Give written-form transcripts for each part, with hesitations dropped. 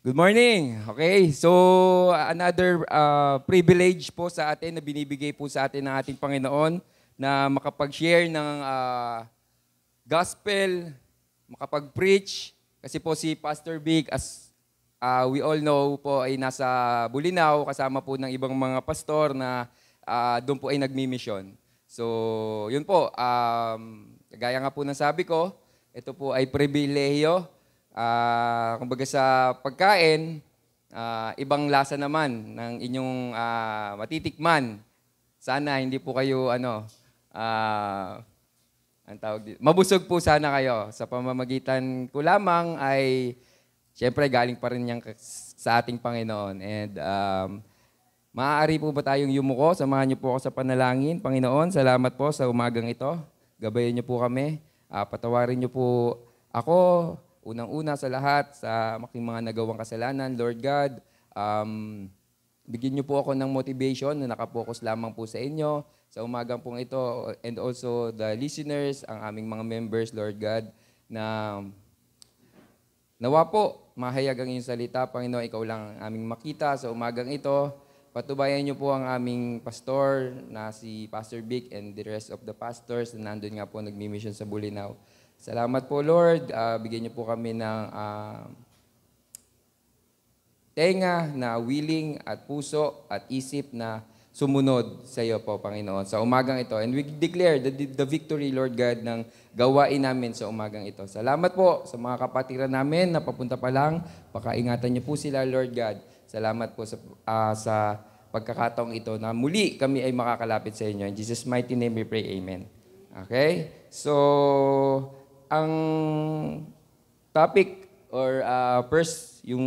Good morning. Okay, so another privilege po sa atin na binibigay po sa atin ng ating Panginoon na makapag-share ng gospel, makapag-preach. Kasi po si Pastor Vic, as we all know po, ay nasa Bulinaw kasama po ng ibang mga pastor na doon po ay nagmi-mission. So, yun po, gaya nga po ng sabi ko, ito po ay pribilehiyo. Kumbaga sa pagkain, ibang lasa naman ng inyong matitikman. Sana hindi po kayo ang tawag dito, mabusog po sana kayo. Sa pamamagitan ko lamang ay siyempre galing pa rin yan sa ating Panginoon. And maaari po ba tayong yumuko? Samahan niyo po ako sa panalangin. Panginoon, salamat po sa umagang ito. Gabayan niyo po kami. Patawarin niyo po ako. Unang-una sa lahat, sa aking mga nagawang kasalanan, Lord God, bigyan niyo po ako ng motivation na nakapokus lamang po sa inyo sa umagang pong ito, and also the listeners, ang aming mga members, Lord God, na nawa po, mahayag ang iyong salita, Panginoon, ikaw lang ang aming makita sa umagang ito. Patubayan niyo po ang aming pastor na si Pastor Vic and the rest of the pastors na nandun nga po nagmi-mission sa Bulinaw. Salamat po, Lord. Bigyan niyo po kami ng tenga na willing at puso at isip na sumunod sa iyo po, Panginoon, sa umagang ito. And we declare the victory, Lord God, ng gawain namin sa umagang ito. Salamat po sa mga kapatiran namin na papunta pa lang. Pakaingatan niyo po sila, Lord God. Salamat po sa pagkakataong ito na muli kami ay makakalapit sa inyo. In Jesus' mighty name we pray, amen. Okay? So, ang topic or first, yung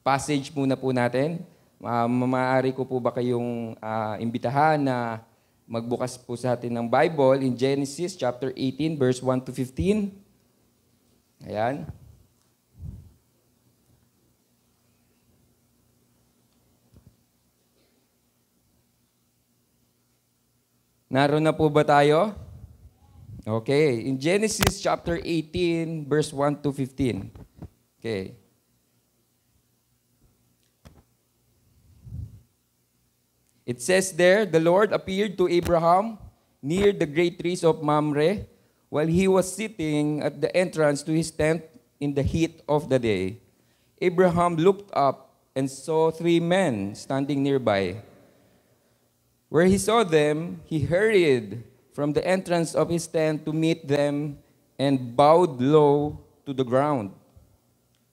passage muna po natin. Maaari ko po ba kayong imbitahan na magbukas po sa atin ng Bible in Genesis chapter 18 verse 1 to 15. Ayan. Naroon na po ba tayo? Okay. In Genesis chapter 18 verse 1 to 15. Okay. It says there, the Lord appeared to Abraham near the great trees of Mamre while he was sitting at the entrance to his tent in the heat of the day. Abraham looked up and saw 3 men standing nearby. Where he saw them, he hurried from the entrance of his tent to meet them and bowed low to the ground.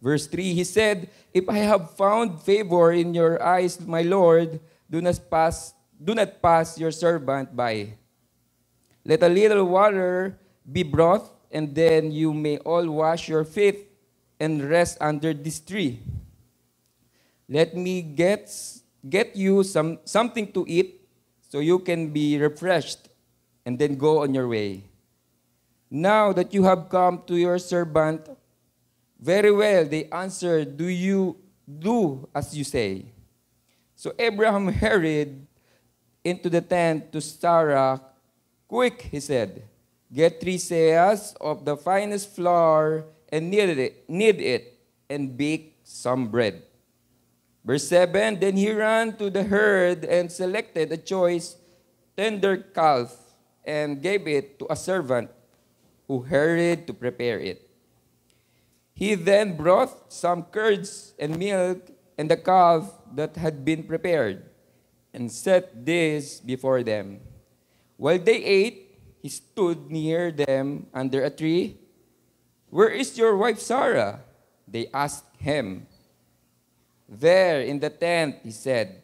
Verse 3, he said, "If I have found favor in your eyes, my Lord, do not pass your servant by. Let a little water be brought, and then you may all wash your feet and rest under this tree. Let me get you something to eat so you can be refreshed, and then go on your way. Now that you have come to your servant," very well, they answered, "Do you do as you say." So Abraham hurried into the tent to Sarah. "Quick," he said, "get 3 seahs of the finest flour and knead it, and bake some bread." Verse 7, then he ran to the herd and selected a choice tender calf and gave it to a servant who hurried to prepare it. He then brought some curds and milk and the calf that had been prepared and set this before them. While they ate, he stood near them under a tree. "Where is your wife Sarah?" they asked him. "There in the tent," he said.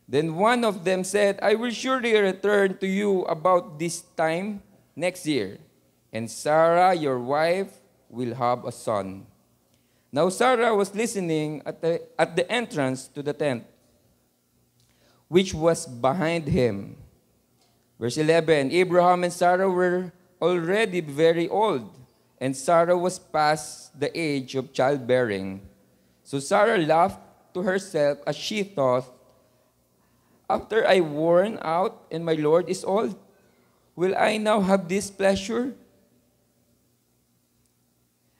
Then one of them said, "I will surely return to you about this time next year, and Sarah, your wife, will have a son." Now Sarah was listening at the entrance to the tent, which was behind him. Verse 11, Abraham and Sarah were already very old, and Sarah was past the age of childbearing. So Sarah laughed to herself as she thought, "After I worn out and my Lord is old, will I now have this pleasure?"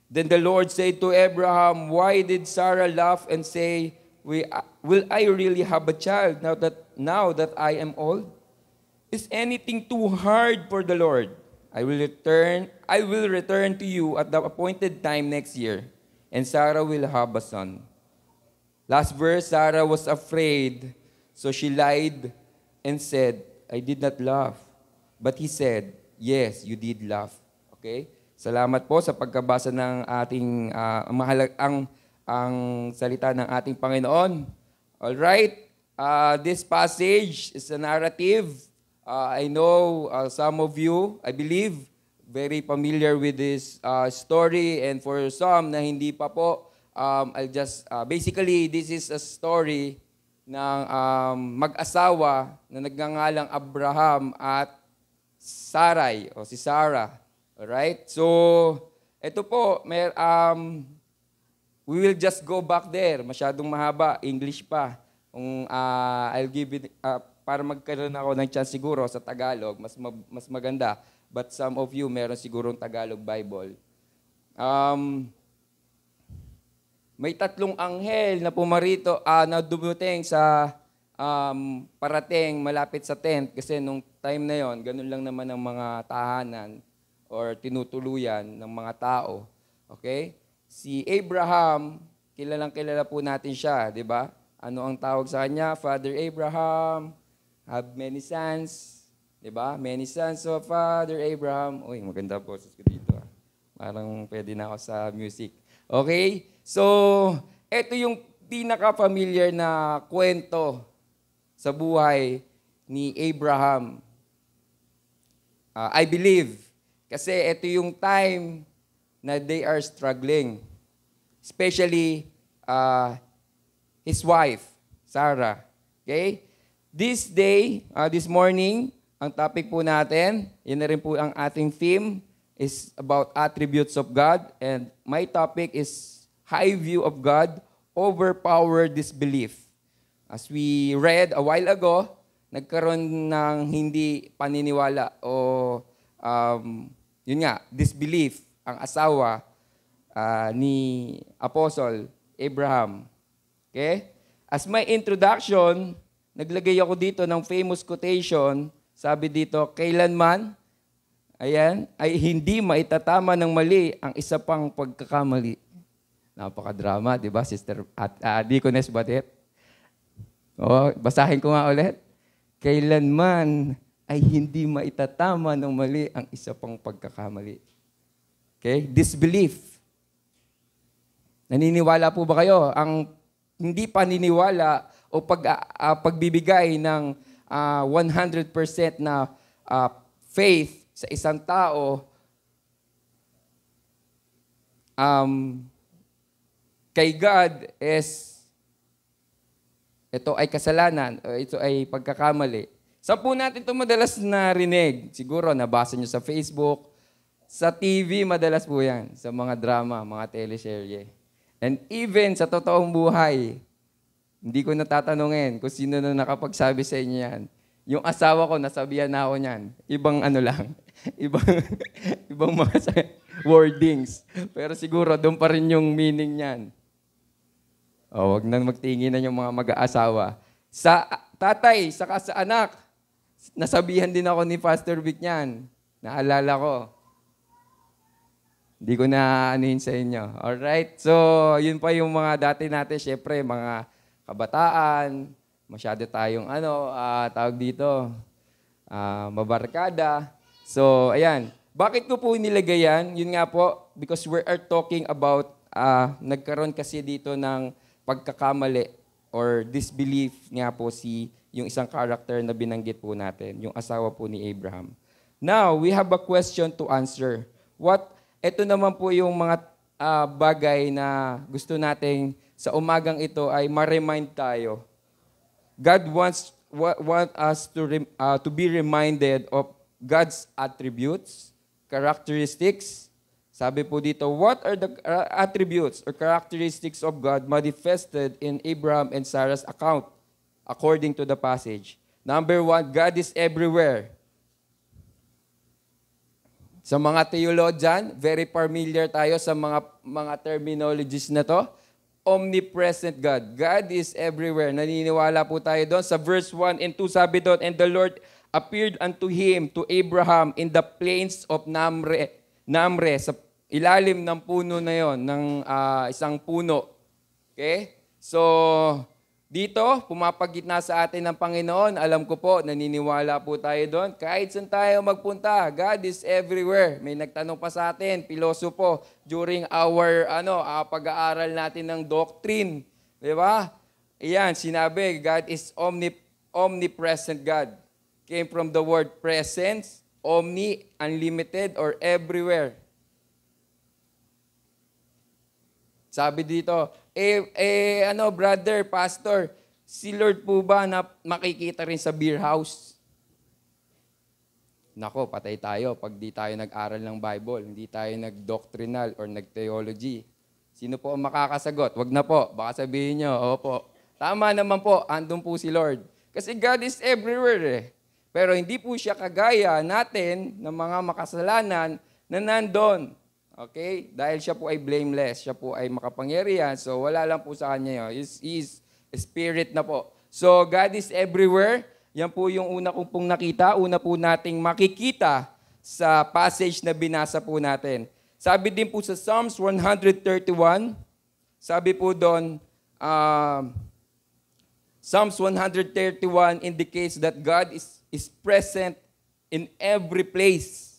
Then the Lord said to Abraham, "Why did Sarah laugh and say, will I really have a child now that I am old? Is anything too hard for the Lord? I will return to you at the appointed time next year, and Sarah will have a son." Last verse, Sarah was afraid, so she lied and said, "I did not laugh." But he said, "Yes, you did laugh." Okay? Salamat po sa pagkabasa ng ating ang salita ng ating Panginoon. All right? This passage is a narrative. I know some of you, I believe, very familiar with this story, and for some na hindi pa po, I'll just, basically, this is a story ng mag-asawa na nagngangalang Abraham at Sarai, o si Sarah. Alright? So, ito po, we will just go back there. Masyadong mahaba, English pa. I'll give it, para magkaroon ako ng chance siguro sa Tagalog, mas maganda. But some of you, meron sigurong Tagalog Bible. May tatlong anghel na pumarito, na dumuting sa parating malapit sa tent. Kasi nung time na yon, ganun lang naman ang mga tahanan or tinutuluyan ng mga tao. Okay? Si Abraham, kilala po natin siya, di ba? Ano ang tawag sa kanya? Father Abraham, have many sons. Di ba? Many sons of Father Abraham. Uy, maganda po ko dito. Parang pwede na ako sa music. Okay? So, ito yung pinaka-familiar na kwento sa buhay ni Abraham. I believe, kasi ito yung time na they are struggling. Especially, his wife, Sarah. Okay? This morning, ang topic po natin, yun na rin po ang ating theme, is about attributes of God. And my topic is high view of God, overpower disbelief. As we read a while ago, nagkaroon ng hindi paniniwala o yun nga, disbelief ang asawa ni Apostle Abraham. Okay? As my introduction, naglagay ako dito ng famous quotation. Sabi dito, kailanman, ayan, ay hindi maitatama ng mali ang isa pang pagkakamali. Napaka-drama, di ba, Sister Deaconess Badet? Basahin ko nga ulit. Kailanman ay hindi maitatama ng mali ang isa pang pagkakamali. Okay? Disbelief. Naniniwala po ba kayo? Ang hindi paniniwala o pagbibigay ng 100% na faith sa isang tao, kay God ito ay kasalanan, o ito ay pagkakamali. Saan po natin ito madalas narinig? Siguro nabasa nyo sa Facebook, sa TV madalas po yan, sa mga drama, mga teleserye. And even sa totoong buhay, hindi ko natatanungin kung sino na nakapagsabi sa inyo yan. Yung asawa ko, nasabihan na ako niyan. Ibang ano lang, ibang mga wordings. Pero siguro doon pa rin yung meaning niyan. Wag nang magtinginan yung mga mag-aasawa. Sa tatay, saka sa anak, nasabihan din ako ni Pastor Vic niyan. Naalala ko. Hindi ko na anuhin sa inyo. Alright? So, yun pa yung mga dati natin, syempre, mga kabataan, masyado tayong tawag dito, mabarkada. So, ayan. Bakit ko po nilagay yan? Yun nga po, because we are talking about, nagkaroon kasi dito ng pagkakamali or disbelief nga po yung isang character na binanggit po natin, yung asawa po ni Abraham. Now, we have a question to answer. Ito naman po yung mga bagay na gusto nating sa umagang ito ay ma-remind tayo. God wants us to be reminded of God's attributes, characteristics. Sabi po dito, what are the attributes or characteristics of God manifested in Abraham and Sarah's account according to the passage? Number one, God is everywhere. Sa mga theologian, very familiar tayo sa mga terminologies na to. Omnipresent God. God is everywhere. Naniniwala po tayo doon. Sa verse 1 and 2, sabi doon, and the Lord appeared unto him, to Abraham, in the plains of Namre, sa ilalim ng puno na yon, ng isang puno. Okay? So, dito, pumapagitna sa atin ng Panginoon. Alam ko po, naniniwala po tayo doon. Kahit saan tayo magpunta, God is everywhere. May nagtanong pa sa atin, pilosopo, during our pag-aaral natin ng doctrine. Di ba? Iyan, sinabi, God is omnipresent God. Came from the word presence, omni, unlimited, or everywhere. Sabi dito, brother, pastor, si Lord po ba na makikita rin sa beer house? Nako, patay tayo pag di tayo nag-aral ng Bible, hindi tayo nag-doctrinal or nag-theology. Sino po ang makakasagot? Wag na po, baka sabihin nyo, opo. Tama naman po, andun po si Lord. Kasi God is everywhere eh. Pero hindi po siya kagaya natin ng mga makasalanan na nandun. Okay? Dahil siya po ay blameless, siya po ay makapangyarihan, so wala lang po sa kanya yun. He's spirit na po. So God is everywhere. Yan po yung una kong pong nakita, una po nating makikita sa passage na binasa po natin. Sabi din po sa Psalms 131, sabi po doon, Psalms 131 indicates that God is present in every place.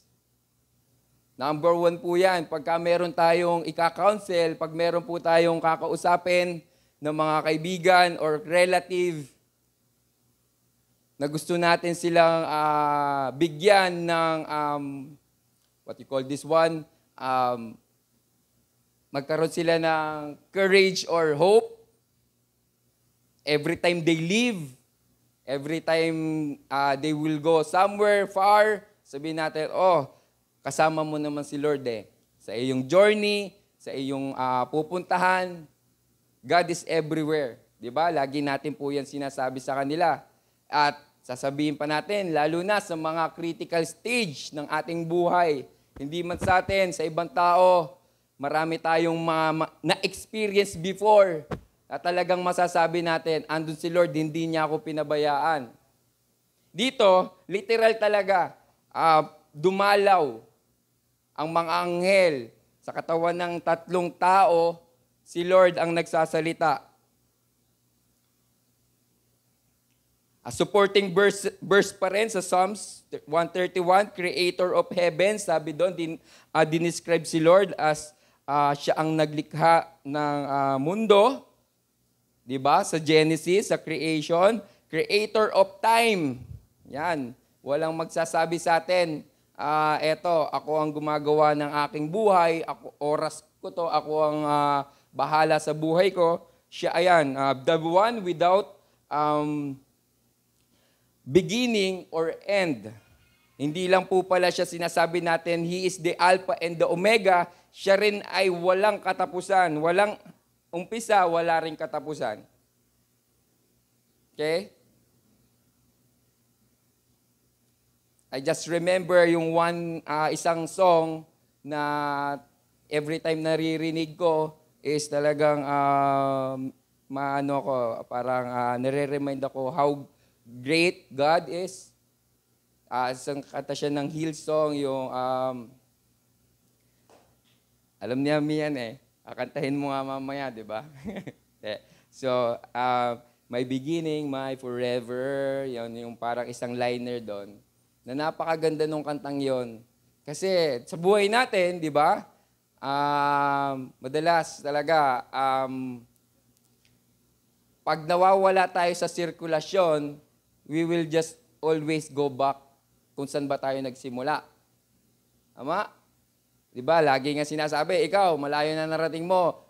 Number 1 po yan. Pagka meron tayong ika-counsel, pag meron po tayong kakausapin ng mga kaibigan or relative na gusto natin silang bigyan ng, what you call this one, magkaroon sila ng courage or hope. Every time they leave, every time they will go somewhere far, sabihin natin, kasama mo naman si Lord eh. Sa iyong journey, sa iyong pupuntahan, God is everywhere. Diba? Lagi natin po yan sinasabi sa kanila. At sasabihin pa natin, lalo na sa mga critical stage ng ating buhay. Hindi man sa atin, sa ibang tao, marami tayong na-experience before na talagang masasabi natin, andun si Lord, hindi niya ako pinabayaan. Dito, literal talaga, dumalaw ang mga anghel sa katawan ng 3 tao, si Lord ang nagsasalita. A supporting verse pa rin sa Psalms 131, Creator of heaven, sabi doon, dinescribe si Lord as siya ang naglikha ng mundo, di ba? Sa Genesis, sa creation, Creator of time. Yan, walang magsasabi sa atin, eto, ako ang gumagawa ng aking buhay, oras ko to, ako ang bahala sa buhay ko. Siya, ayan, the one without beginning or end. Hindi lang po pala siya sinasabi natin, He is the Alpha and the Omega, siya rin ay walang katapusan. Walang umpisa, wala rin katapusan. Okay? I just remember yung isang song na every time naririnig ko is talagang nare-remind ako how great God is. Isang kanta siya ng Hillsong, yung alam niya yan eh. Kantahin mo nga mamaya, di ba? So, my beginning, my forever, yun yung parang isang liner doon. Na napakaganda nung kantang yon. Kasi sa buhay natin, di ba, madalas talaga, pag nawawala tayo sa sirkulasyon, we will just always go back kung saan ba tayo nagsimula. Tama? Di ba, lagi nga sinasabi, ikaw, malayo na narating mo.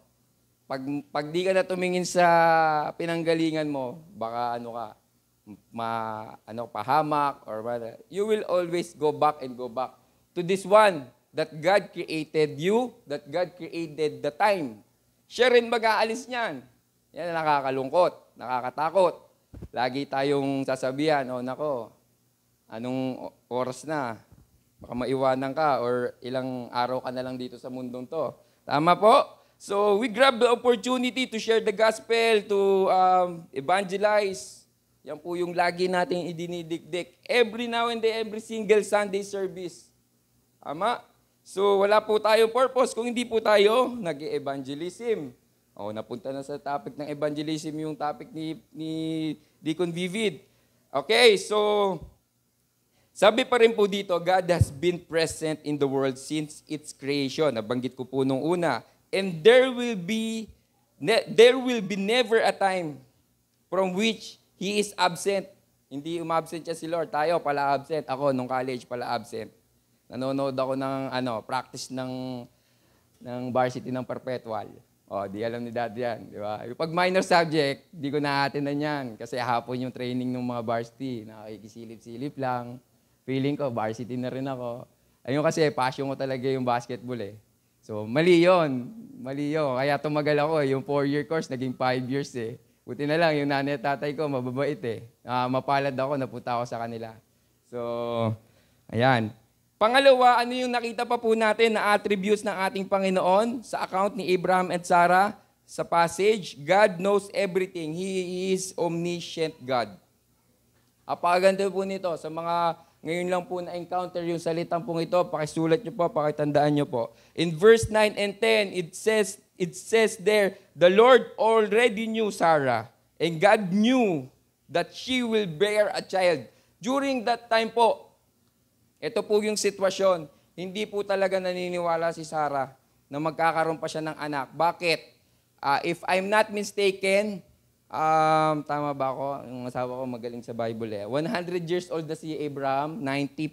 Pag di ka na tumingin sa pinanggalingan mo, baka pahamak or whatever, you will always go back and go back to this one that God created you, that God created the time. Siya rin mag-aalis niyan. Yan ang nakakalungkot, nakakatakot. Lagi tayong sasabihan, nako, anong oras na? Baka maiwanan ka or ilang araw ka na lang dito sa mundong to. Tama po? So we grab the opportunity to share the gospel, to evangelize. Yan po yung lagi nating idinidikdik. Every now and then, every single Sunday service. Tama? So wala po tayong purpose kung hindi po tayo nag-evangelism. Napunta na sa topic ng evangelism yung topic ni Deacon Vivid. Okay, so sabi pa rin po dito, God has been present in the world since its creation. Nabanggit ko po nung una. And there will be never a time from which He is absent. Hindi umabsent siya si Lord. Tayo pala absent. Ako nung college pala absent. Nanonood ako ng practice ng varsity ng perpetual. Di alam ni Dad yan, di ba? Pag minor subject, di ko na-attendan yan. Kasi hapon yung training ng mga varsity. Nakikisilip-silip lang. Feeling ko, varsity na rin ako. Ayun kasi, passion ko talaga yung basketball eh. So, mali yun. Kaya tumagal ako eh. Yung 4-year course, naging 5 years eh. Buti na lang, yung nanay at tatay ko, mababait eh. Mapalad ako, napunta ako sa kanila. So, ayan. Pangalawa, ano yung nakita pa po natin na attributes ng ating Panginoon sa account ni Abraham at Sarah sa passage? God knows everything. He is omniscient God. Apaganda po nito sa mga ngayon lang po na-encounter yung salitang pong ito. Pakisulat nyo po, pakitandaan nyo po. In verse 9 and 10, it says there, the Lord already knew Sarah and God knew that she will bear a child. During that time po, ito po yung sitwasyon. Hindi po talaga naniniwala si Sarah na magkakaroon pa siya ng anak. Bakit? If I'm not mistaken, tama ba ako? Yung asawa ko magaling sa Bible eh. 100 years old na si Abraham, 90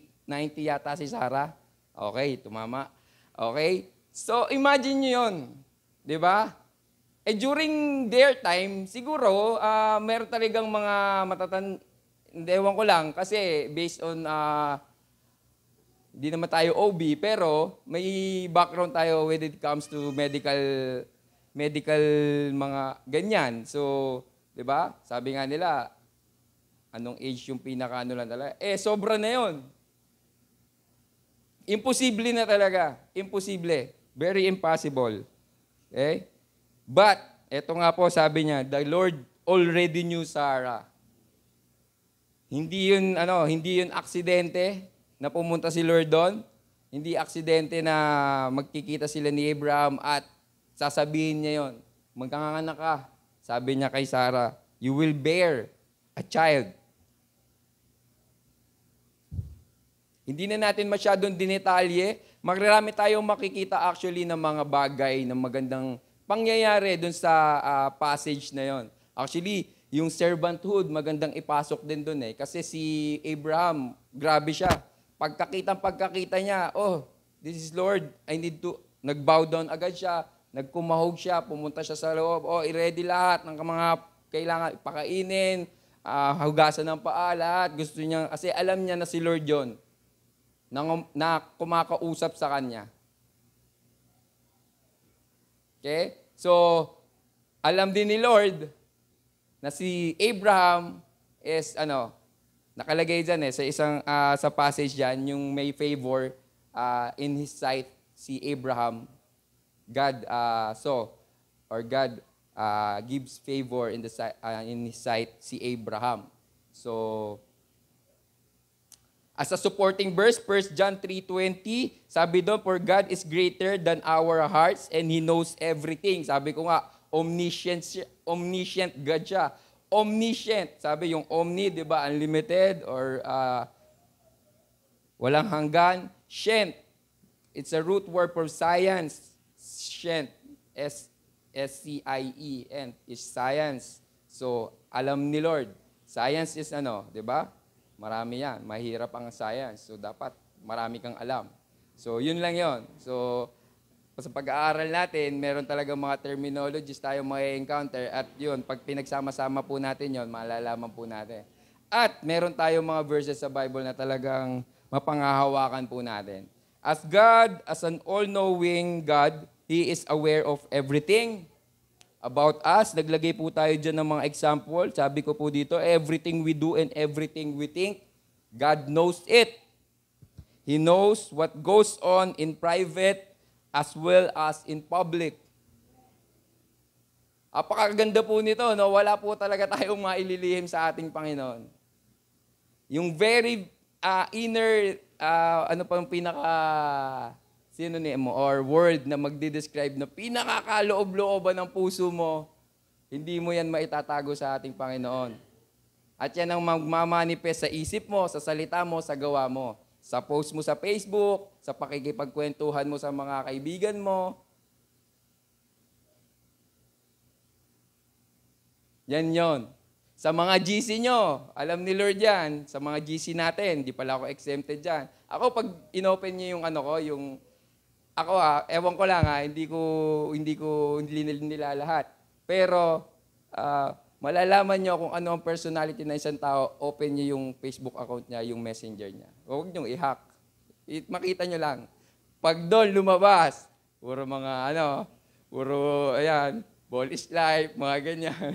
yata si Sarah. Okay, tumama. Okay? So imagine nyo yun. Di ba? During their time, siguro, meron talagang mga ewan ko lang, kasi based on hindi naman tayo OB, pero may background tayo when it comes to medical mga ganyan. So, 'di ba? Sabi nga nila, anong age yung pinaka-ano lang talaga? Sobra na 'yon. Imposible na talaga. Imposible. Very impossible. Okay? But, eto nga po sabi niya, the Lord already knew Sarah. Hindi yun aksidente na pumunta si Lord doon. Hindi aksidente na magkikita sila ni Abraham at sasabihin niya yon, magkanganak ka. Sabi niya kay Sarah, you will bear a child. Hindi na natin masyadong dinetalye. Marami tayong makikita actually ng mga bagay na magandang pangyayari doon sa passage na yon. Actually, yung servanthood, magandang ipasok din doon eh. Kasi si Abraham, grabe siya. Pagkakita niya, this is Lord, I need to, nag-bow down agad siya, nagkumahog siya, pumunta siya sa loob, i-ready lahat ng mga kailangan pakainin, hugasan ng paa, lahat. Gusto niya, kasi alam niya na si Lord yon na kumakausap sa kanya. Okay? So, alam din ni Lord na si Abraham is, nakalagay dyan sa isang sa passage dyan, yung may favor in his sight si Abraham. God God gives favor in his sight si Abraham. So as a supporting verse, 1 John 3:20, sabi doon, for God is greater than our hearts and He knows everything. Sabi ko nga, omniscient God siya. Omniscient. Sabi yung omni, di ba, unlimited or walang hanggan. Scient. It's a root word for science. Scient. S-C-I-E-N is science. So, alam ni Lord. Science is di ba? Marami yan. Mahirap ang science. So, dapat marami kang alam. So, yun lang yon. So, sa pag-aaral natin, meron talagang mga terminologies tayo ma-encounter at yun, pag pinagsama-sama po natin yun, malalaman po natin. At meron tayong mga verses sa Bible na talagang mapangahawakan po natin. As God, as an all-knowing God, He is aware of everything about us. Naglagay po tayo dyan ng mga example. Sabi ko po dito, everything we do and everything we think, God knows it. He knows what goes on in private as well as in public. Apakaganda po nito, no? Wala po talaga tayong maililihim sa ating Panginoon. Yung very inner, ano pa yung pinaka synonym mo or word na magdi-describe na pinakakaloob-looban ng puso mo, hindi mo yan maitatago sa ating Panginoon. At yan ang magmamanifest sa isip mo, sa salita mo, sa gawa mo. Sa post mo sa Facebook, sa pakikipagkwentuhan mo sa mga kaibigan mo. Yan yon. Sa mga GC nyo, alam ni Lord yan. Sa mga GC natin, di pala ako exempted dyan. Ako, pag inopen niyo yung ano ko, yung... Ako ewan ko lang hindi nila lahat. Pero, malalaman nyo kung ano ang personality ng isang tao, open nyo yung Facebook account niya, yung messenger niya. Huwag nyo i-hack. Makita nyo lang. Pag doon lumabas, puro mga Ball is Life, mga ganyan.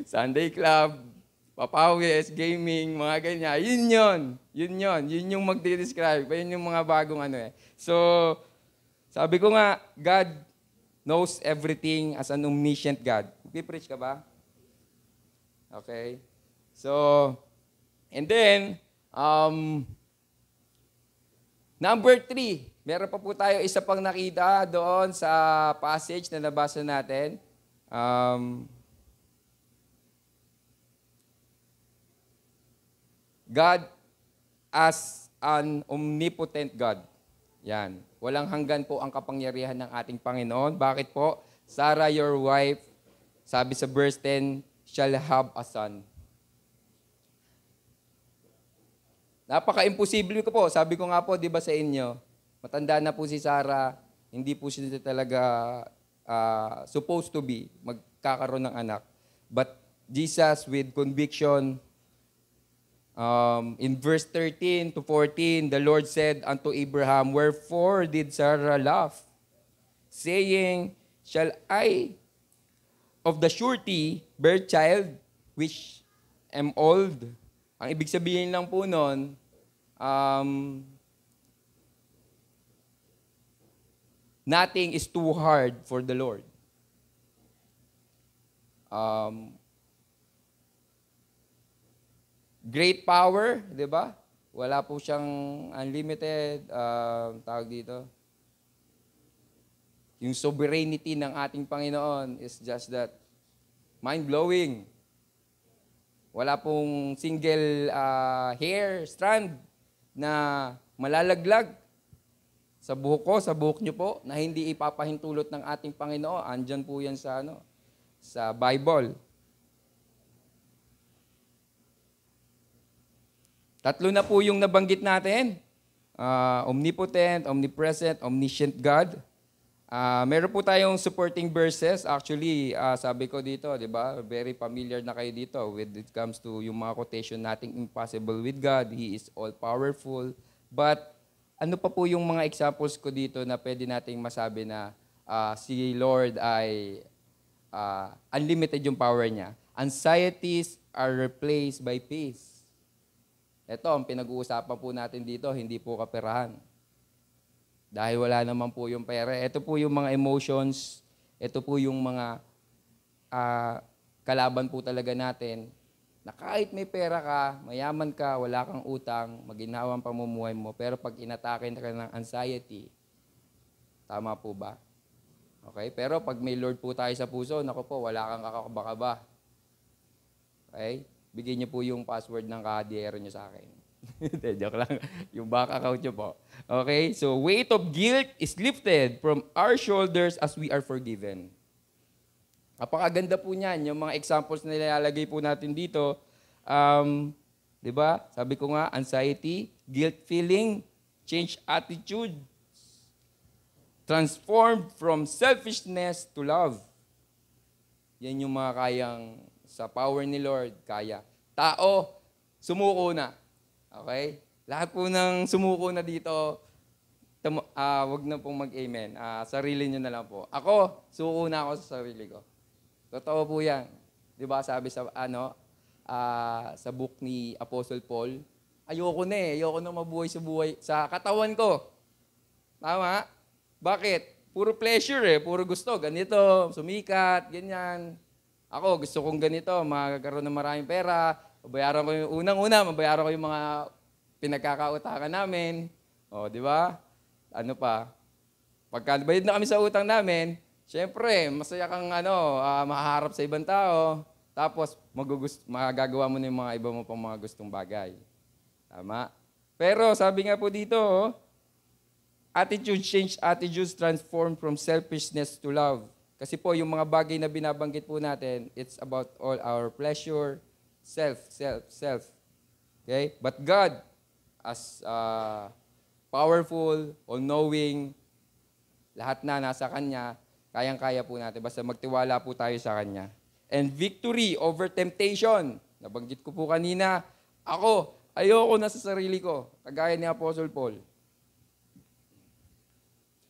Sunday Club, Papawis, Gaming, mga ganyan. Yun yung magde-describe. Yun yung mga bagong So, sabi ko nga, God knows everything as an omniscient God. Preach ka ba? Okay. So, and then, number 3, meron pa po tayo isa pang nakita doon sa passage na nabasa natin. God as an omnipotent God. Yan. Walang hanggan po ang kapangyarihan ng ating Panginoon. Bakit po? Sarah, your wife, sabi sa verse 10, shall have a son. Napaka-imposible ko po. Sabi ko nga po, di ba sa inyo, matanda na po si Sarah, hindi po siya talaga supposed to be magkakaroon ng anak. But Jesus with conviction, in verse 13 to 14, the Lord said unto Abraham, wherefore did Sarah laugh, saying, shall I of the surety bear child, which am old? Ang ibig sabihin lang po nun, nothing is too hard for the Lord. Great power, di ba? Wala po siyang unlimited, tawag dito. Yung sovereignty ng ating Panginoon is just that mind-blowing. Wala pong single hair strand na malalaglag sa buhok ko, sa buhok niyo po, na hindi ipapahintulot ng ating Panginoon. Andyan po yan sa Bible. Tatlo na po yung nabanggit natin. Omnipotent, omnipresent, omniscient God. Meron po tayong supporting verses. Actually, sabi ko dito, di ba? Very familiar na kayo dito when it comes to yung mga quotation, nothing impossible with God. He is all-powerful. But ano pa po yung mga examples ko dito na pwede nating masabi na si Lord ay unlimited yung power niya? Anxieties are replaced by peace. Ito, ang pinag-uusapan po natin dito, hindi po kaperahan. Dahil wala naman po yung pera. Ito po yung mga emotions, ito po yung mga kalaban po talaga natin, na kahit may pera ka, mayaman ka, wala kang utang, maginhawang pamumuhay mo, pero pag inatake ka ng anxiety, tama po ba? Okay? Pero pag may Lord po tayo sa puso, naku po, wala kang kakakaba-kaba. Okay? Bigyan niyo po yung password ng kahadiyero niyo sa akin. Joke lang. Yung bank account niyo po. Okay? So, weight of guilt is lifted from our shoulders as we are forgiven. Napakaganda po niyan. Yung mga examples na nilalagay po natin dito. Di ba? Sabi ko nga, anxiety, guilt feeling, change attitude, transformed from selfishness to love. Yan yung mga kayang sa power ni Lord, kaya. Tao, sumuko na. Okay? Lahat po ng sumuko na dito, wag na pong mag-amen. Sarili nyo na lang po. Ako, suko na ako sa sarili ko. Totoo po yan. Di ba sabi sa, sa book ni Apostle Paul, Ayoko na mabuhay sa katawan ko. Tama? Bakit? Puro pleasure puro gusto. Ganito, sumikat, ganyan. Ako, gusto kong ganito, magkaroon ng maraming pera, mabayaran ko yung mabayaran ko yung mga pinagkakautakan namin. O, di ba? Ano pa? Pagka bayad na kami sa utang namin, syempre, masaya kang mahaharap sa ibang tao, tapos magagawa mo na yung mga iba mo pang mga gustong bagay. Tama? Pero sabi nga po dito, attitudes transform from selfishness to love. Kasi po, yung mga bagay na binabanggit po natin, it's about all our pleasure, self. Okay? But God, as powerful, all-knowing, lahat na nasa Kanya, kayang-kaya po natin. Basta magtiwala po tayo sa Kanya. And victory over temptation. Nabanggit ko po kanina, ayoko na sa sarili ko, kagaya ni Apostle Paul.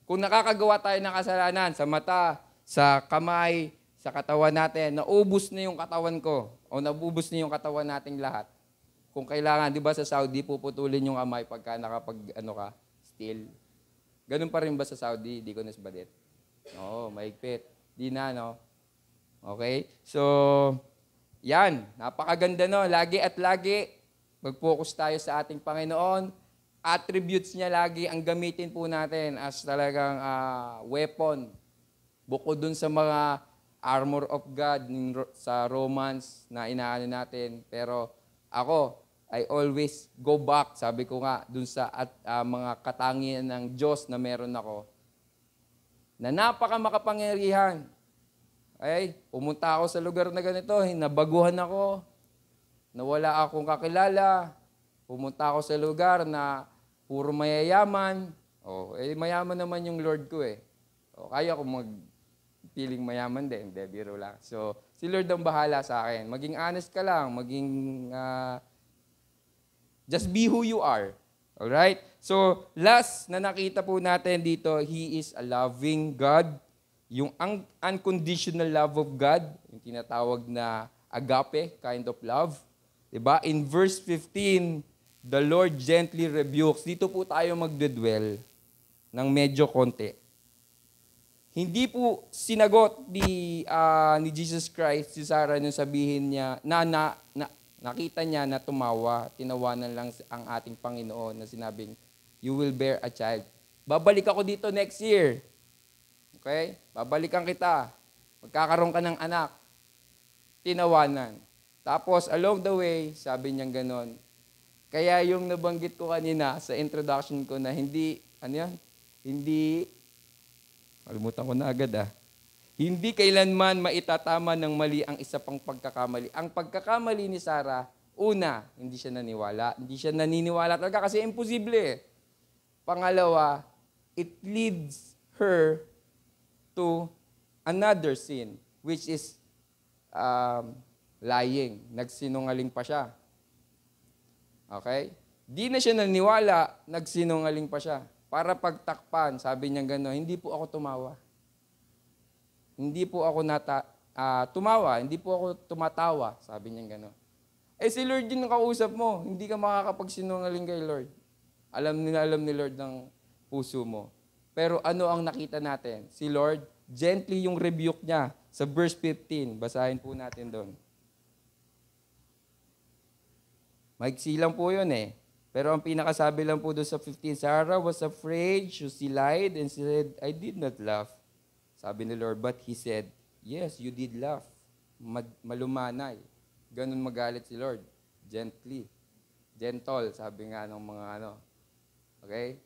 Kung nakakagawa tayo ng kasalanan sa mata, sa kamay, sa katawan natin, naubos na yung katawan ko o nabubos na yung katawan nating lahat. Kung kailangan, di ba sa Saudi, puputulin yung kamay pagka steal. Ganun pa rin ba sa Saudi? Di ko nasbalit. Oo, maigpit. Di na, no? Okay? So, yan. Napakaganda, no? Lagi at lagi, mag-focus tayo sa ating Panginoon. Attributes niya lagi ang gamitin po natin as talagang weapon. Bukod dun sa mga armor of God sa Romans na inaano natin. Pero ako, I always go back, sabi ko nga, dun sa mga katangian ng Diyos na meron ako, na napaka makapangyarihan. Okay? Pumunta ako sa lugar na ganito, nabaguhan ako, nawala akong kakilala, pumunta ako sa lugar na puro mayayaman. Mayaman naman yung Lord ko kaya ko mag-feeling mayaman din. Hindi, biro lang. So, si Lord ang bahala sa akin. Maging honest ka lang. Just be who you are. Alright? So, last na nakita po natin dito, He is a loving God. Yung unconditional love of God, yung tinatawag na agape kind of love. Diba? In verse 15, the Lord gently rebukes. Dito po tayo magdedwell ng medyo konti. Hindi po sinagot ni Jesus Christ si Sarah nung sabihin niya nakita niya na tumawa, tinawanan lang ang ating Panginoon na sinabing, you will bear a child. Babalik ako dito next year. Okay? Babalikan kita. Magkakaroon ka ng anak. Tinawanan. Tapos, along the way, sabi niya ganon. Kaya yung nabanggit ko kanina sa introduction ko na kalimutan ko na agad Hindi kailanman maitatama ng mali ang isa pang pagkakamali. Ang pagkakamali ni Sarah, una, hindi siya naniwala. Hindi siya naniniwala talaga kasi imposible. Pangalawa, it leads her to another sin, which is lying. Nagsinungaling pa siya. Okay? Di na siya naniwala, nagsinungaling pa siya. Para pagtakpan, sabi niya gano'n, hindi po ako tumawa. Hindi po ako tumawa, hindi po ako tumatawa, sabi niya gano'n. Si Lord din ang kausap mo, hindi ka makakapagsinungaling kay Lord. Alam ni Lord ng puso mo. Pero ano ang nakita natin? Si Lord, gently yung rebuke niya sa verse 15. Basahin po natin doon. Maiksi lang po yun Pero ang pinakasabi lang po doon sa 15, Sarah was afraid, she lied, and said, I did not laugh. Sabi ni Lord, but He said, yes, you did laugh. Malumanay. Ganun magalit si Lord. Gently. Gentle, sabi nga ng mga Okay?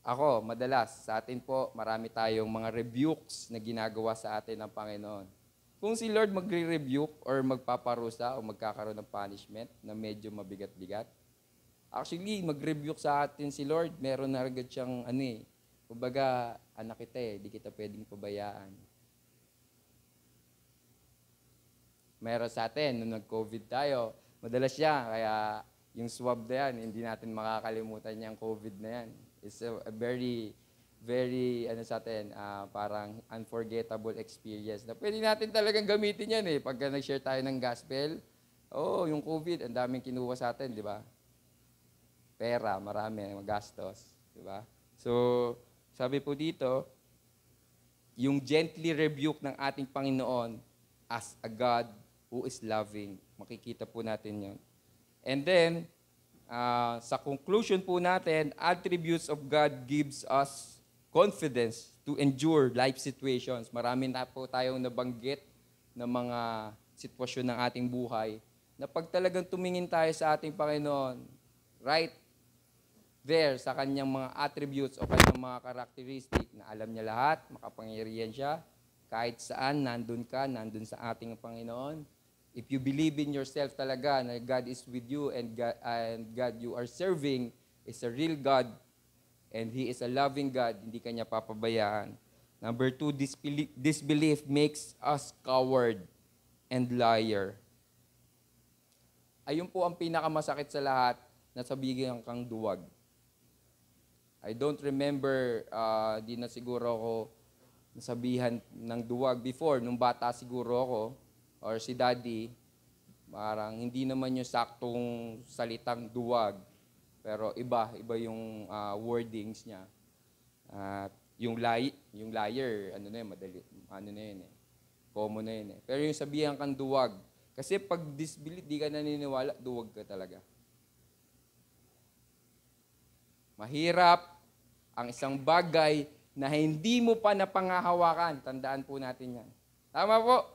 Ako, madalas, sa atin po, marami tayong mga rebukes na ginagawa sa atin ng Panginoon. Kung si Lord magre-rebuke or magpaparusa o magkakaroon ng punishment na medyo mabigat-bigat, actually, mag-rebuke sa atin si Lord, meron na agad siyang kumbaga, anak kita di kita pwedeng pabayaan. Meron sa atin, nung nag-COVID tayo, madalas siya, kaya yung swab na yan, hindi natin makakalimutan yung COVID na yan. It's a very, very, sa atin, parang unforgettable experience na pwede natin talagang gamitin yan Pagka nag-share tayo ng gospel, yung COVID, ang daming kinuha sa atin, di ba? pera, marami, magastos. Diba? So, sabi po dito, yung gently rebuke ng ating Panginoon as a God who is loving. Makikita po natin yun. And then, sa conclusion po natin, attributes of God gives us confidence to endure life situations. Marami na po tayong nabanggit ng mga sitwasyon ng ating buhay na pag talagang tumingin tayo sa ating Panginoon, right there sa kanyang mga attributes o kanyang mga characteristic na alam niya lahat, makapangyarihan siya, kahit saan, nandun ka, nandun sa ating Panginoon. If you believe in yourself talaga na God is with you and God you are serving is a real God and He is a loving God, hindi ka niya papabayaan. Number 2, disbelief makes us coward and liar. Ayun po ang pinakamasakit sa lahat na sabihin kang duwag. I don't remember, di na siguro ako nasabihan ng duwag before, nung bata siguro ako, or si daddy, parang hindi naman yung saktong salitang duwag, pero iba yung wordings niya. Yung liar, ano na yun, madali, ano na yun eh, common na yun eh. Pero yung sabihan kang duwag, kasi pag disbelief, di ka naniniwala, duwag ka talaga. Mahirap ang isang bagay na hindi mo pa napangahawakan. Tandaan po natin yan. Tama po?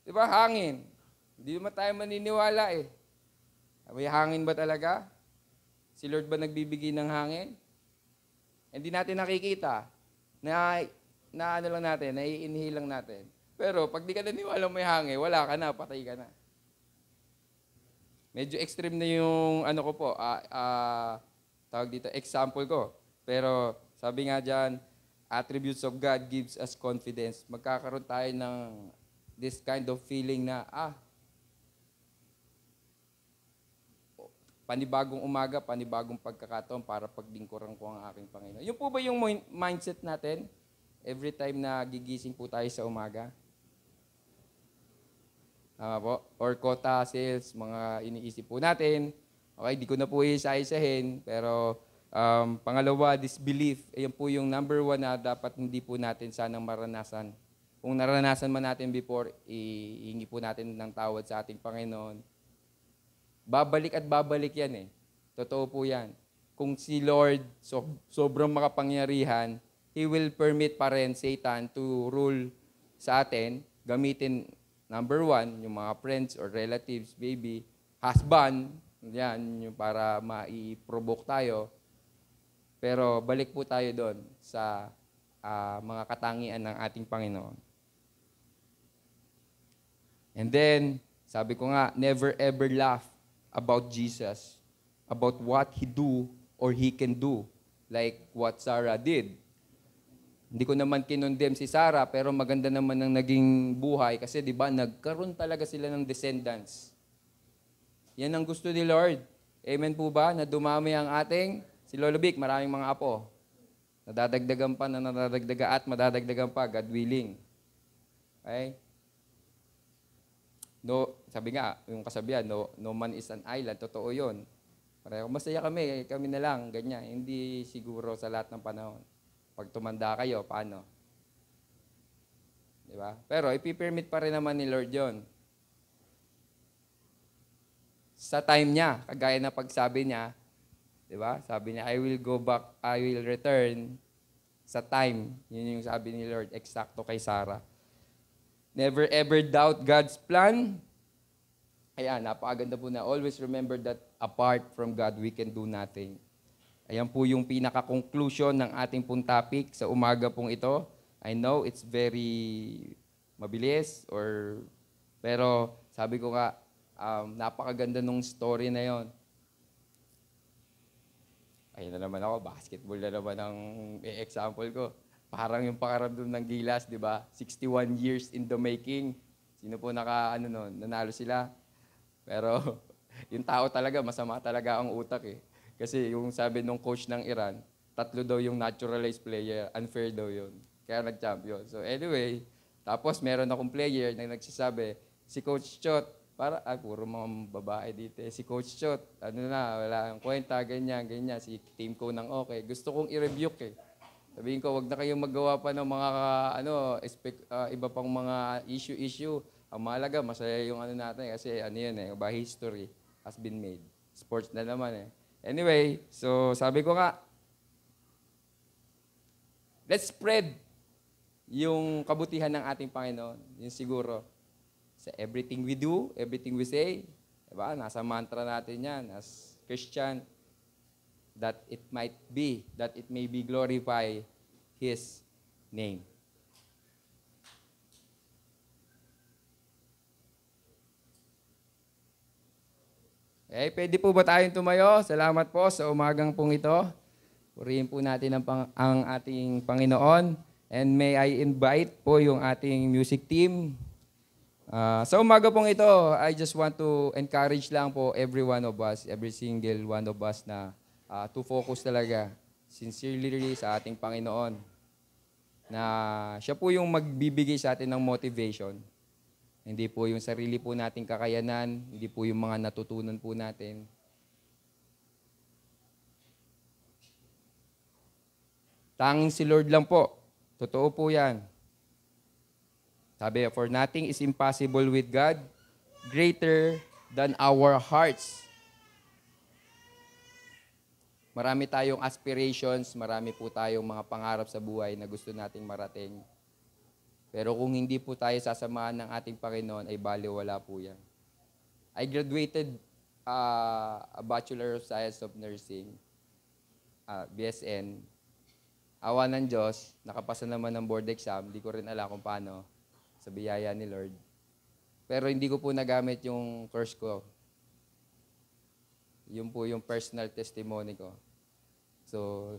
Diba, hangin. Hindi naman tayo maniniwala eh. May hangin ba talaga? Si Lord ba nagbibigay ng hangin? Hindi natin nakikita. Na ano lang natin, nai-inhale lang natin. Pero pag di ka naniwala may hangin, wala ka na, patay ka na. Medyo extreme na yung ano ko po, tawag dito, example ko. Pero sabi nga dyan, attributes of God gives us confidence. Magkakaroon tayo ng this kind of feeling na, panibagong umaga, panibagong pagkakataon para paglingkuran ko ang aking Panginoon. Yun po ba yung mindset natin every time na gigising po tayo sa umaga? Tama po? Or quota sales, mga iniisip po natin. Okay, di ko na po isa-isahin, pero pangalawa, disbelief. Ayan po yung number 1 na dapat hindi po natin sanang maranasan. Kung naranasan man natin before, ihingi po natin ng tawad sa ating Panginoon. Babalik at babalik yan eh. Totoo po yan. Kung si Lord sobrang makapangyarihan, He will permit pa rin Satan to rule sa atin, gamitin number 1, yung mga friends or relatives, baby, husband, yan, yung para mai-provoke tayo. Pero balik po tayo doon sa mga katangian ng ating Panginoon. And then, sabi ko nga, never ever laugh about Jesus, about what He do or He can do, like what Sarah did. Hindi ko naman kinondem si Sarah, pero maganda naman ang naging buhay kasi 'di ba nagkaroon talaga sila ng descendants. Yan ang gusto ni Lord. Amen po ba? Na dumami ang ating si Lolo Vic, maraming mga apo. Nadadagdagan pa, nadadagdagan at madadagdagan pa, God willing. Okay? No, sabi nga, yung kasabihan, no man is an island, totoo 'yon. Pareho masaya kami na lang, ganyan. Hindi siguro sa lahat ng panahon. Pag tumanda kayo, paano? Di ba? Pero ipipermit pa rin naman ni Lord yon. Sa time niya, kagaya na pagsabi niya, di ba? Sabi niya, I will go back, I will return sa time. Yun yung sabi ni Lord, eksakto kay Sarah. Never ever doubt God's plan. Ayan, napakaganda po na. Always remember that apart from God, we can do nothing. Ayan po yung pinaka-conclusion ng ating pong topic sa umaga pong ito. I know it's very mabilis, pero sabi ko nga, napakaganda nung story na yon. Ayun na naman ako, basketball na naman ang example ko. Parang yung pakaramdam ng Gilas, di ba? 61 years in the making. Sino po nanalo sila? Pero yung tao talaga, masama talaga ang utak eh. Kasi yung sabi nung coach ng Iran, 3 daw yung naturalized player, unfair daw yun. Kaya nag-champion. So anyway, tapos meron akong player na nagsasabi, si Coach Chot, Puro mga babae dito. Si Coach Chot, wala ang kwenta, ganyan. Si team ko nang okay. Gusto kong i-rebuke eh. Sabihin ko, wag na kayong maggawa pa ng mga, iba pang mga issue. Ang mahalaga, masaya yung natin kasi history has been made. Sports na naman eh. Anyway, so sabi ko nga, let's spread yung kabutihan ng ating Panginoon. Yun siguro. Sa everything we do, everything we say, diba? Nasa mantra natin yan as Christian, that it may be glorify His name. Okay, pwede po ba tayong tumayo? Salamat po sa umagang pong ito. Purihin po natin ang ating Panginoon. And may I invite po yung ating music team. Sa umaga pong ito, I just want to encourage lang po every one of us, every single one of us na to focus talaga sincerely sa ating Panginoon. Na siya po yung magbibigay sa atin ng motivation. Hindi po yung sarili po nating kakayanan, hindi po yung mga natutunan po natin. Tanging si Lord lang po. Totoo po yan. Sabi, for nothing is impossible with God, greater than our hearts. Marami tayong aspirations, marami po tayong mga pangarap sa buhay na gusto nating marating. Pero kung hindi po tayo sasamahan ng ating Panginoon, ay baliwala po yan. I graduated a Bachelor of Science of Nursing, BSN. Awa ng Diyos, nakapasa naman ng board exam, hindi ko rin alam kung paano, sa biyaya ni Lord. Pero hindi ko po nagamit yung course ko. Yun po yung personal testimony ko. So,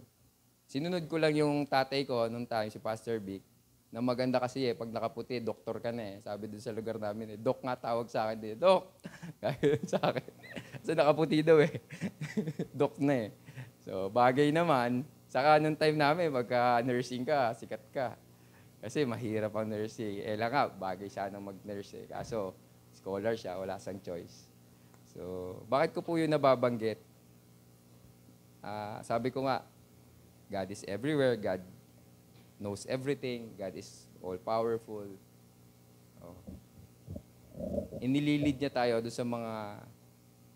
sinunod ko lang yung tatay ko nung time, si Pastor Vic, na maganda kasi pag nakaputi, doktor ka na eh. Sabi din sa lugar namin Dok nga tawag sa akin Dok! Kaya sa akin. Kasi nakaputi daw eh. Dok na eh. So, bagay naman. Saka nung time namin, magka-nursing ka, sikat ka. Kasi mahirap ang nursing. Lang nga, bagay siya nang mag-nurse eh. Kaso, scholar siya, wala sang choice. So, bakit ko po yun nababanggit? Sabi ko nga, God is everywhere. God knows everything. God is all-powerful. Inililid niya tayo doon sa mga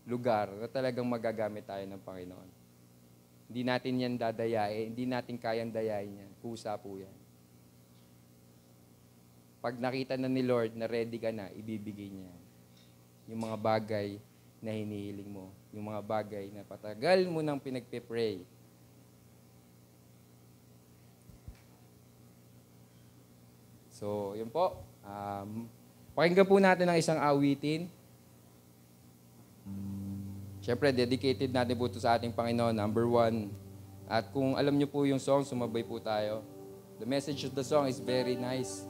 lugar na talagang magagamit tayo ng Panginoon. Hindi natin yan dadayain, hindi natin kayang dayain yan. Kusa po yan. Pag nakita na ni Lord na ready ka na, ibibigay niya yan. Yung mga bagay na hinihiling mo. Yung mga bagay na patagal mo nang pinagpe-pray. So, yun po. Pakinggan po natin ang isang awitin. Siyempre, dedicated natin po ito sa ating Panginoon, number 1. At kung alam niyo po yung song, sumabay po tayo. The message of the song is very nice.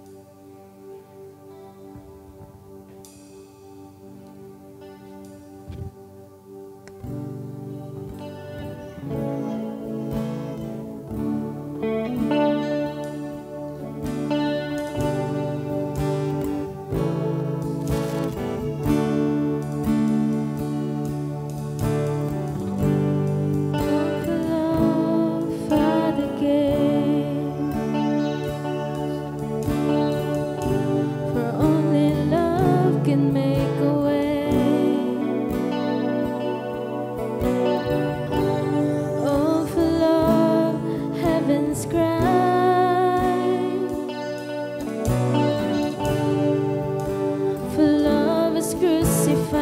If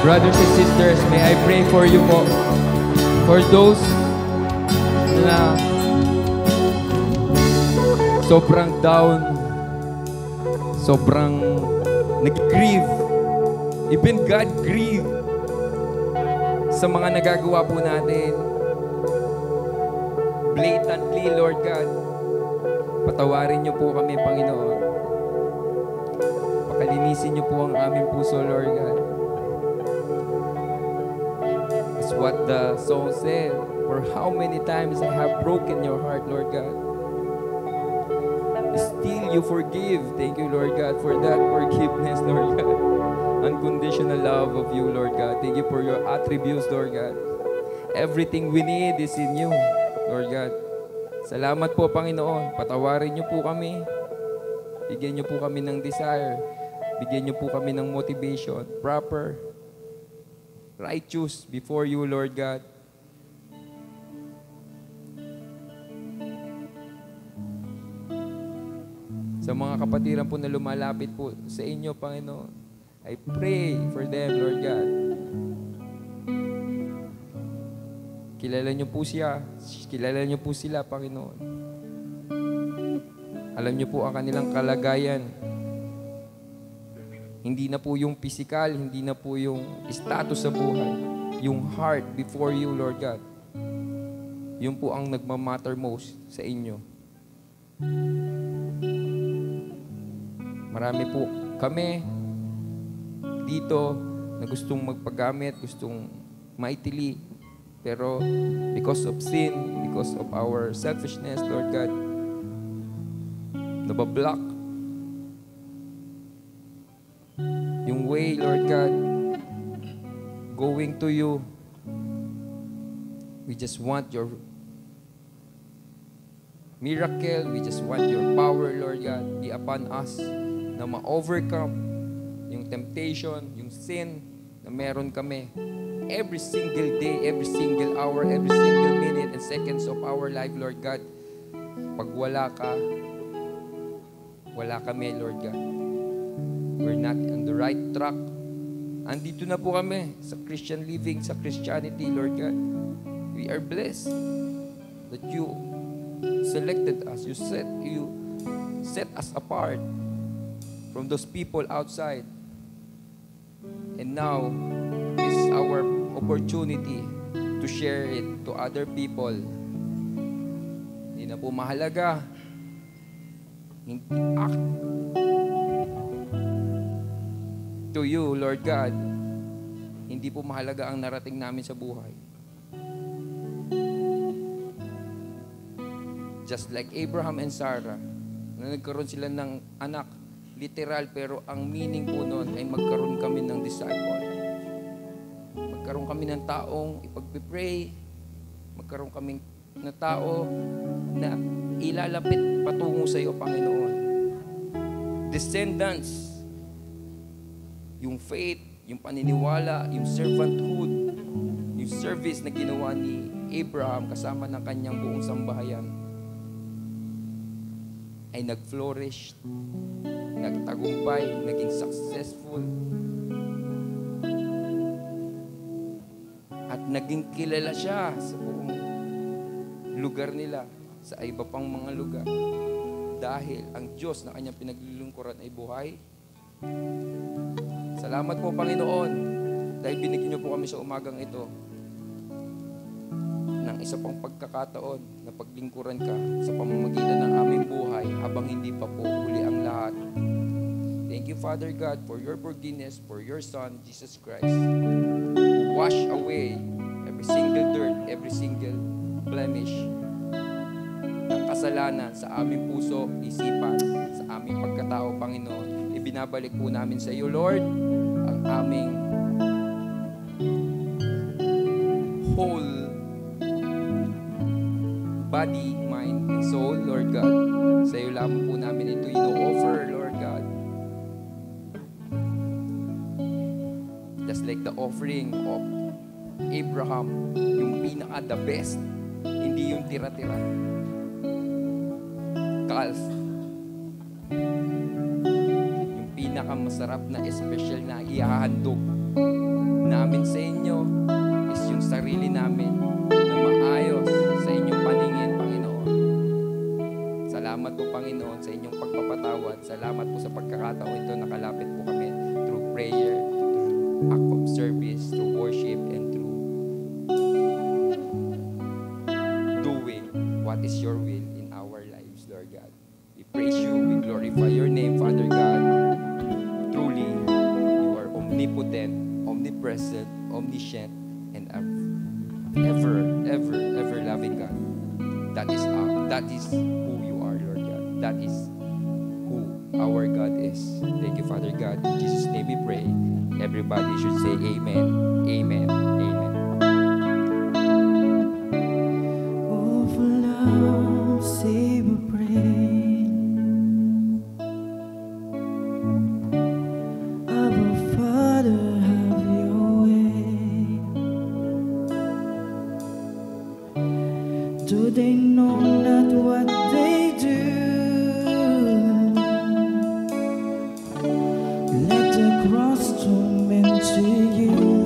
Brothers and sisters, may I pray for you po. For those na sobrang down, sobrang nag-grieve, even God grieve sa mga nagagawa po natin. Blatantly, Lord God, patawarin niyo po kami, Panginoon. Pakalinisin niyo po ang aming puso, Lord God. As what the song said, for how many times I have broken your heart, Lord God. Still you forgive. Thank you, Lord God, for that forgiveness, Lord God. Unconditional love of you, Lord God. Thank you for your attributes, Lord God. Everything we need is in you, Lord God. Salamat po, Panginoon. Patawarin niyo po kami. Bigyan niyo po kami ng desire. Bigyan niyo po kami ng motivation. Proper, righteous before you, Lord God. Sa mga kapatiran po na lumalapit po sa inyo, Panginoon, I pray for them, Lord God. Kilala niyo po siya. Kilala niyo po sila, Panginoon. Alam niyo po ang kanilang kalagayan. Hindi na po yung physical, hindi na po yung status sa buhay. Yung heart before you, Lord God. Yun po ang nagmamatter most sa inyo. Marami po kami dito na gustong magpagamit, gustong maitili. Pero because of sin, because of our selfishness, Lord God, nabablock yung way, Lord God, going to you. We just want your miracle. We just want your power, Lord God, be upon us na ma-overcome yung temptation, yung sin na meron kami. Every single day, every single hour, every single minute and seconds of our life, Lord God. Pag wala ka, wala kami, Lord God. We're not on the right track. Andito na po kami sa Christian living, sa Christianity, Lord God. We are blessed that you selected us. You set us apart from those people outside. And now is our opportunity to share it to other people. Hindi na po mahalaga. To you, Lord God, hindi po mahalaga ang narating namin sa buhay. Just like Abraham and Sarah, na nagkaroon sila ng anak, literal, pero ang meaning po noon ay magkaroon kami ng disciple. Magkaroon kami ng taong ipagpipray, magkaroon kami ng tao na ilalapit patungo sa iyo, Panginoon. Descendants, yung faith, yung paniniwala, yung servanthood, yung service na ginawa ni Abraham kasama ng kanyang buong sambahayan ay nag-flourish, nagtagumpay, naging successful, at naging kilala siya sa buong lugar nila, sa iba pang mga lugar. Dahil ang Diyos na kanyang pinaglilingkuran ay buhay. Salamat po, Panginoon, dahil binigyan niyo po kami sa umagang ito ng isa pang pagkakataon na paglingkuran ka sa pamamagitan ng aming buhay habang hindi pa po huli ang lahat. Thank you, Father God, for your forgiveness, for your Son, Jesus Christ, who wash away every single dirt, every single blemish ng kasalanan sa aming puso, isipan, sa aming pagkatao, Panginoon. Ibinabalik po namin sa iyo, Lord, ang aming whole body, mind, and soul, Lord God. Sa iyo lamang po namin ito ino-offer, Lord God. Just like the offering of Abraham, yung pinaka-the best, hindi yung tira-tira. Calf. Yung pinaka-masarap na special na ihahandog namin sa inyo is yung sarili namin na maayos sa inyong paningin, Panginoon. Salamat po, Panginoon, sa inyong pagpapatawad. Salamat po sa pagkakataon ito. Nakalapit po kami through prayer, through act of service, through worship, and through doing what is your will in our lives, Lord God. We praise you. We glorify your name, Father God. Truly, you are omnipotent, omnipresent, omniscient, and ever, ever, ever loving God. That is who you are, Lord God. That is who our God is. Thank you, Father God. In Jesus' name we pray. Everybody should say amen, amen, amen. Oh, for love, say we pray. Our Father, have your way. Do they know not what they do? Let the cross torment to you.